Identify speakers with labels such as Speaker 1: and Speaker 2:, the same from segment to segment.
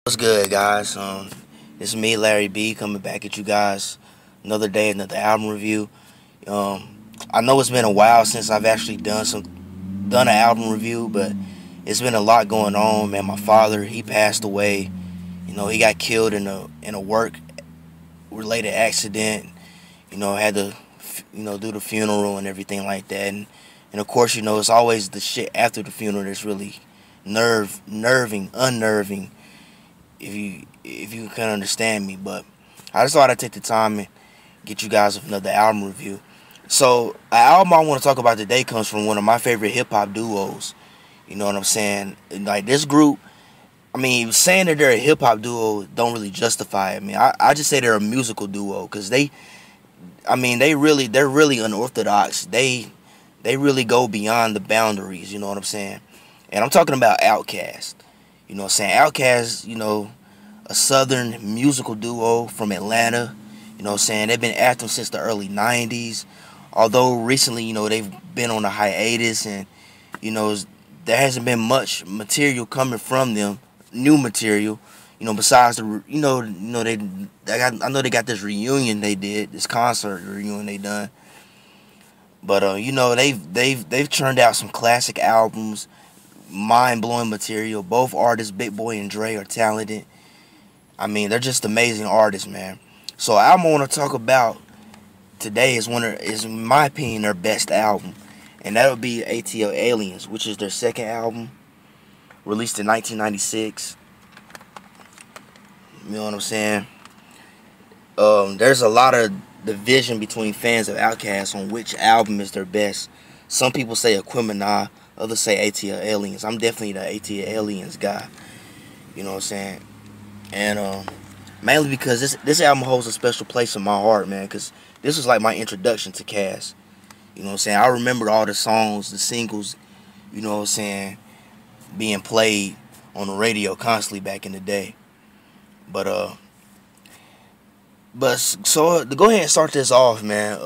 Speaker 1: What's good, guys? It's me, Larry B, coming back at you guys. Another day, another album review. I know it's been a while since I've actually done an album review, but it's been a lot going on, man. My father, he passed away. He got killed in a work related accident. Had to do the funeral and everything like that. And of course, it's always the shit after the funeral that's really unnerving. If you can understand me, but I just thought I'd take the time and get you guys another album review. So, an album I want to talk about today comes from one of my favorite hip hop duos. You know what I'm saying? Like this group, saying that they're a hip hop duo don't really justify it. I just say they're a musical duo because they're really unorthodox. They really go beyond the boundaries. You know what I'm saying? And I'm talking about Outkast. You know what I'm saying? Outkast, a southern musical duo from Atlanta. You know what I'm saying? They've been active since the early 90s. Although recently, they've been on a hiatus and, there hasn't been much material coming from them, new material. Besides the, I know they got this reunion they did, this concert reunion they done. But, they've churned out some classic albums, mind-blowing material. Both artists, Big Boy and Dre, are talented. They're just amazing artists, man. So the album I want to talk about today is in my opinion, their best album. And that would be ATLiens, which is their second album, released in 1996. You know what I'm saying? There's a lot of division between fans of Outkast on which album is their best. Some people say Aquemini, others say ATLiens. I'm definitely the ATLiens guy. You know what I'm saying? And mainly because this album holds a special place in my heart, man, because this was like my introduction to Cast. You know what I'm saying? I remember all the songs, the singles, you know what I'm saying, being played on the radio constantly back in the day. But so to go ahead and start this off, man,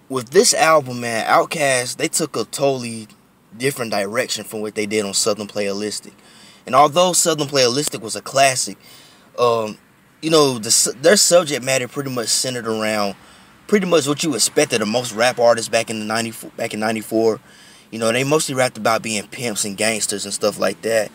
Speaker 1: with this album, man, Outkast, they took a totally different direction from what they did on Southern Playalistic. And although Southern Playalistic was a classic, their subject matter pretty much centered around pretty much what you expected of most rap artists back in '94. They mostly rapped about being pimps and gangsters and stuff like that.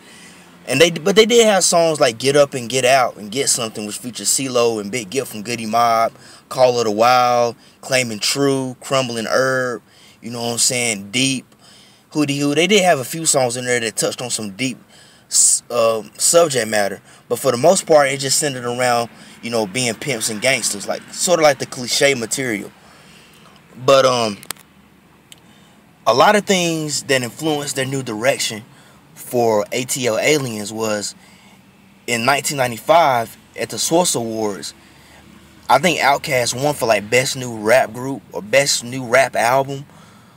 Speaker 1: But they did have songs like Get Up and Get Out and Get Something, which featured CeeLo and Big Gift from Goodie Mob, Call It a Wild, Claiming True, Crumbling Herb, you know what I'm saying, Deep, Hootie Hoo. They did have a few songs in there that touched on some deep subject matter, but for the most part it just centered around being pimps and gangsters, like sort of like the cliche material. But a lot of things that influenced their new direction for ATLiens was in 1995 at the Source Awards. I think Outkast won for like best new rap group or best new rap album.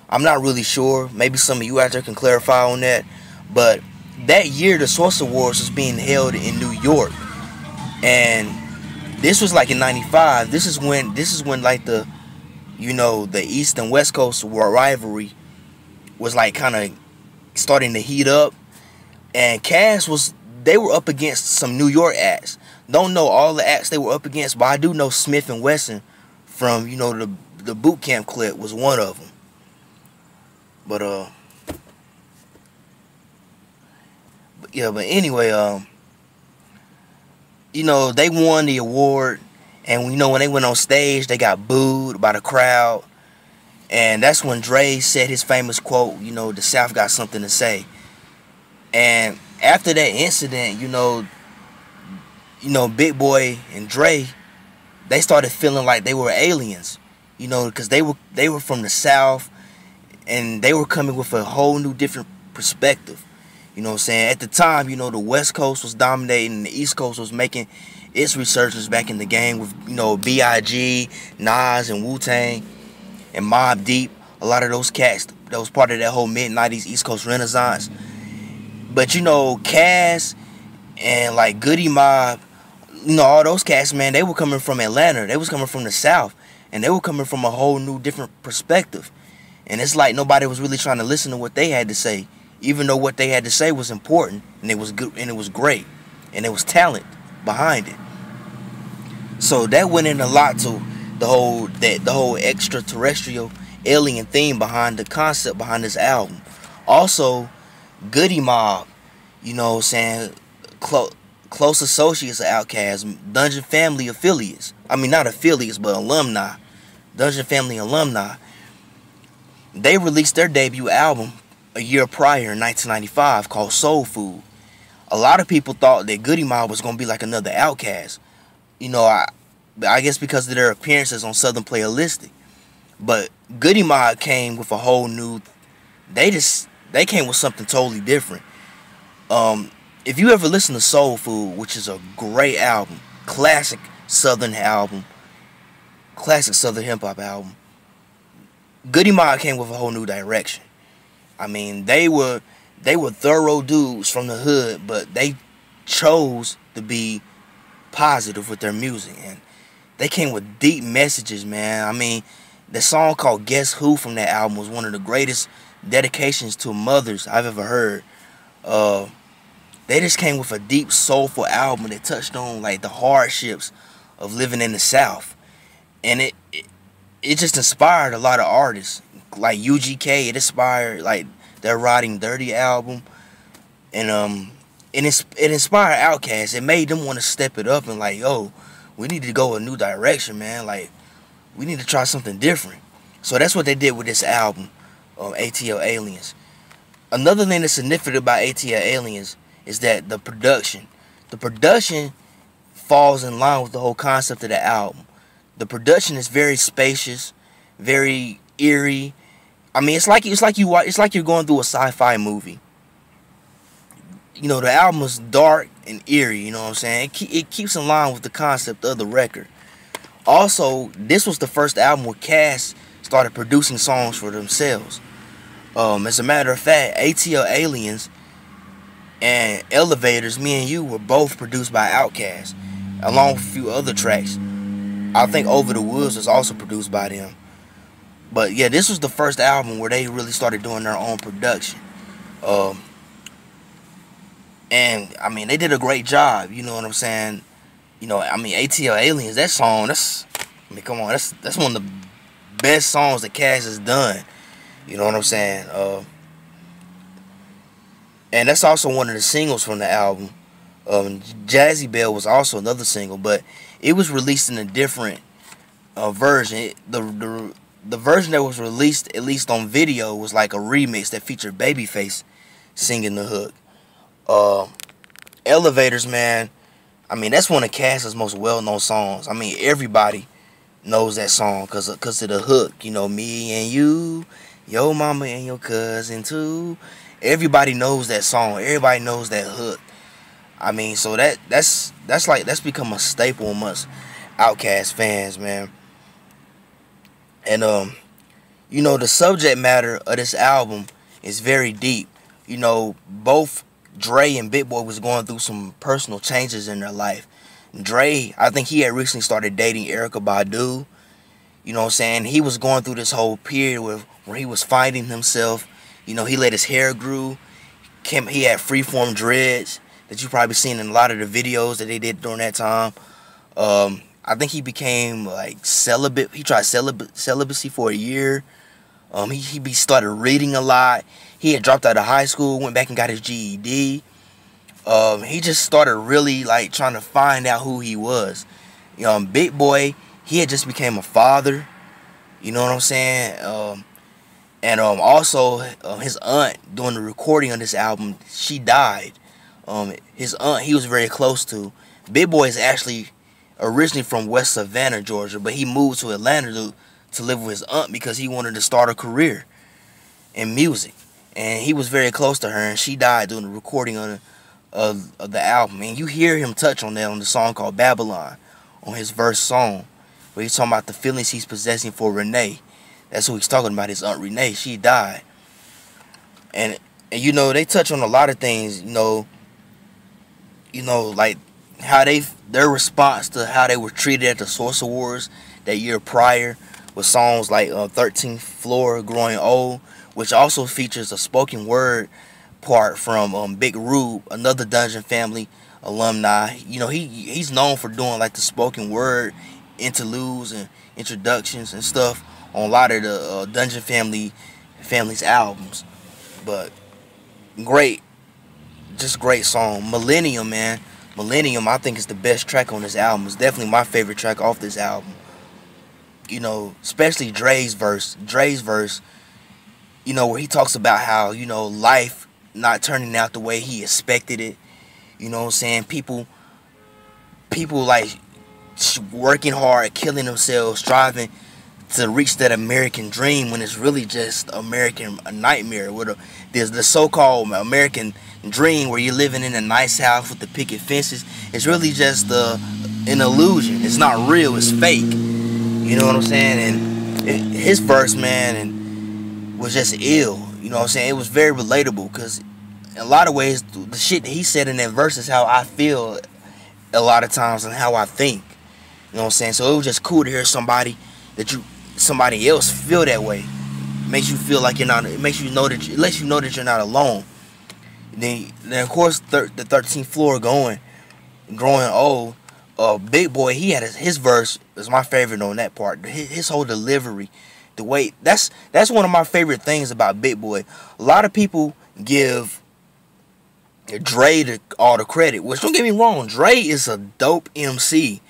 Speaker 1: I'm not really sure, maybe some of you out there can clarify on that. But that year, the Source Awards was being held in New York, and this was like in '95. This is when like the East and West Coast rivalry was like kind of starting to heat up, and Cast they were up against some New York acts. Don't know all the acts they were up against, but I do know Smith and Wesson from the Boot Camp clip was one of them. But anyway, they won the award, and when they went on stage, they got booed by the crowd, and that's when Dre said his famous quote, the South got something to say. And after that incident, Big Boy and Dre, they started feeling like they were aliens, because they were from the South, and they were coming with a whole new different perspective. You know what I'm saying? At the time, the West Coast was dominating, and the East Coast was making its resurgence back in the game with, B.I.G., Nas, and Wu-Tang, and Mobb Deep. A lot of those cats that was part of that whole mid-90s East Coast renaissance. But, Cast and, like, Goodie Mob, all those cats, man, they were coming from Atlanta. They was coming from the South, and they were coming from a whole new different perspective. And it's like nobody was really trying to listen to what they had to say. even though what they had to say was important and it was good and it was great and there was talent behind it. So that went in a lot to the whole extraterrestrial alien theme behind the concept behind this album. Also, Goodie Mob, you know what I'm saying, close associates of Outkast, Dungeon Family affiliates. I mean, not affiliates, but alumni. Dungeon Family alumni. They released their debut album a year prior in 1995 called Soul Food. A lot of people thought that Goodie Mob was going to be like another Outkast. You know, I guess because of their appearances on Southern Playalistic. But Goodie Mob came with a whole new... They came with something totally different. If you ever listen to Soul Food, which is a great album, classic Southern album, classic Southern hip-hop album, Goodie Mob came with a whole new direction. I mean, they were thorough dudes from the hood, but they chose to be positive with their music, and they came with deep messages, man. I mean, the song called Guess Who from that album was one of the greatest dedications to mothers I've ever heard. They just came with a deep, soulful album that touched on like the hardships of living in the South, and it just inspired a lot of artists like UGK. It inspired like their Riding Dirty album, and it inspired Outkast. It made them want to step it up and like, yo, we need to go a new direction, man. Like, we need to try something different. So that's what they did with this album, ATLiens. Another thing that's significant about ATLiens is that the production falls in line with the whole concept of the album. The production is very spacious, very eerie. I mean, it's like you're going through a sci-fi movie. You know, the album is dark and eerie. You know what I'm saying? It keeps in line with the concept of the record. Also, this was the first album where Cass started producing songs for themselves. As a matter of fact, ATLiens and Elevators, Me and You, were both produced by Outkast, along with a few other tracks. I think Over the Woods was also produced by them. But yeah, this was the first album where they really started doing their own production. And I mean, they did a great job, you know what I'm saying? You know, I mean, ATLiens, that song, I mean, come on, that's one of the best songs that Cass has done. You know what I'm saying? And that's also one of the singles from the album. Jazzy Belle was also another single, but it was released in a different version. The version that was released, at least on video, was like a remix that featured Babyface singing the hook. Elevators, man, I mean, that's one of Cass's most well-known songs. I mean, everybody knows that song because of the hook. You know, me and you, your mama and your cousin too. Everybody knows that song. Everybody knows that hook. I mean, so that's become a staple amongst Outkast fans, man. And you know, the subject matter of this album is very deep. You know, both Dre and Big Boy was going through some personal changes in their life. Dre, I think he had recently started dating Erykah Badu. You know what I'm saying? He was going through this whole period where he was finding himself. You know, he let his hair grow. He had freeform dreads that you probably seen in a lot of the videos that they did during that time. I think he became like celibate. He tried celibacy for a year. He started reading a lot. He had dropped out of high school, went back and got his GED. He just started really like trying to find out who he was. You know, Big Boy, he had just became a father. You know what I'm saying? And also his aunt, during the recording of this album, she died. His aunt, he was very close to. Big Boy is actually originally from West Savannah, Georgia, but he moved to Atlanta to live with his aunt because he wanted to start a career in music. And he was very close to her, and she died during the recording of the album. And you hear him touch on that on the song called Babylon, on his verse song, where he's talking about the feelings he's possessing for Renee. That's who he's talking about, his aunt Renee. She died. And you know, they touch on a lot of things, you know, like how their response to how they were treated at the Source Awards that year prior, with songs like 13th Floor, Growing Old, which also features a spoken word part from Big Rube, another Dungeon Family alumni. You know, he's known for doing like the spoken word interludes and introductions and stuff on a lot of the Dungeon Family's albums. But great, just great song. Millennium, man. Millennium, I think, is the best track on this album. It's definitely my favorite track off this album. You know, especially Dre's verse. Dre's verse, you know, where he talks about how, you know, life not turning out the way he expected it. You know what I'm saying? People like working hard, killing themselves, striving to reach that American dream when it's really just a nightmare. There's the so-called American dream where you're living in a nice house with the picket fences. It's really just an illusion. It's not real. It's fake. You know what I'm saying? And his verse, man, and was just ill. You know what I'm saying? It was very relatable because in a lot of ways, the shit that he said in that verse is how I feel a lot of times and how I think. You know what I'm saying? So it was just cool to hear somebody else feel that way. Makes you feel like you're not. It makes you know that. It lets you know that you're not alone. Then of course the 13th floor growing old. Big Boy, he had his verse is my favorite on that part. His whole delivery, the way that's one of my favorite things about Big Boy. A lot of people give Dre all the credit, which don't get me wrong, Dre is a dope MC.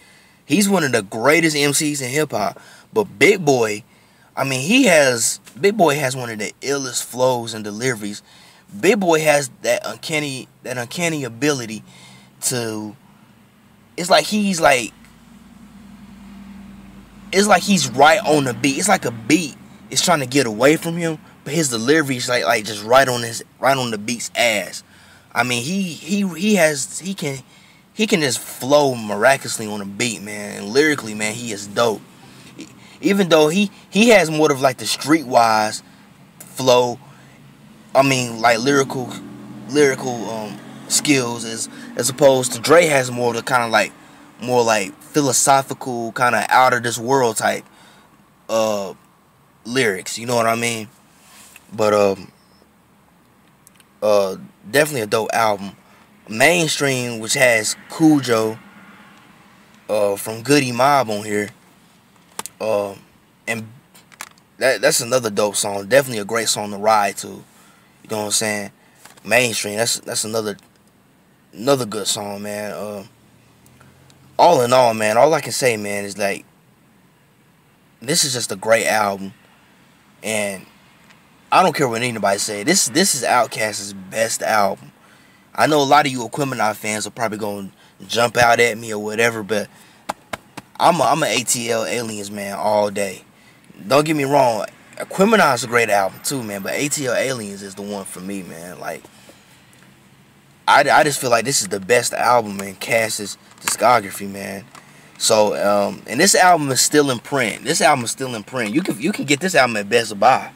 Speaker 1: He's one of the greatest MCs in hip hop. But Big Boy, I mean, Big Boy has one of the illest flows and deliveries. Big Boy has that uncanny ability to. It's like he's right on the beat. It's like a beat is trying to get away from him, but his delivery is like just right on the beat's ass. I mean, he can just flow miraculously on a beat, man. And lyrically, man, he is dope. Even though he has more of like the streetwise flow, I mean, like lyrical skills as opposed to Dre has more of the kind of like more like philosophical kind of out of this world type lyrics, you know what I mean? But definitely a dope album. Mainstream, which has Cujo from Goodie Mob on here, and that's another dope song. Definitely a great song to ride to. You know what I'm saying? Mainstream, that's another good song, man. All in all, man, all I can say, man, is like this is just a great album, and I don't care what anybody say. This is Outkast's best album. I know a lot of you Aquemini fans are probably gonna jump out at me or whatever, but I'm a ATLiens man all day. Don't get me wrong, Aquemini is a great album too, man, but ATLiens is the one for me, man. Like I just feel like this is the best album in Cast's discography, man. So and this album is still in print. You can get this album at Best Buy.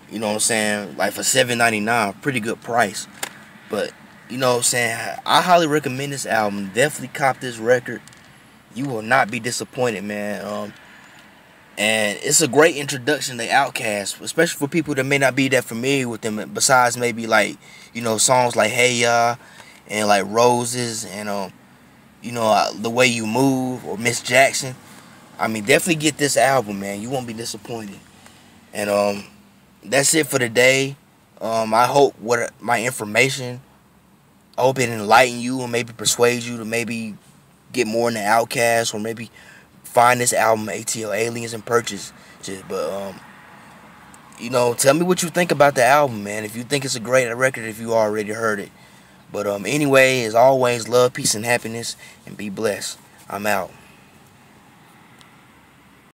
Speaker 1: You know what I'm saying? Like for $7.99, pretty good price. But you know what I'm saying? I highly recommend this album. Definitely cop this record. You will not be disappointed, man. And it's a great introduction to Outkast, especially for people that may not be that familiar with them. Besides maybe like, you know, songs like Hey Ya and like Roses and you know, The Way You Move or Miss Jackson. I mean, definitely get this album, man. You won't be disappointed. And that's it for today. I hope my information, I hope it enlighten you and maybe persuade you to maybe get more into Outkast or maybe find this album ATLiens and purchase it. But you know, tell me what you think about the album, man. If you think it's a great record, if you already heard it. But anyway, as always, love, peace, and happiness, and be blessed. I'm out.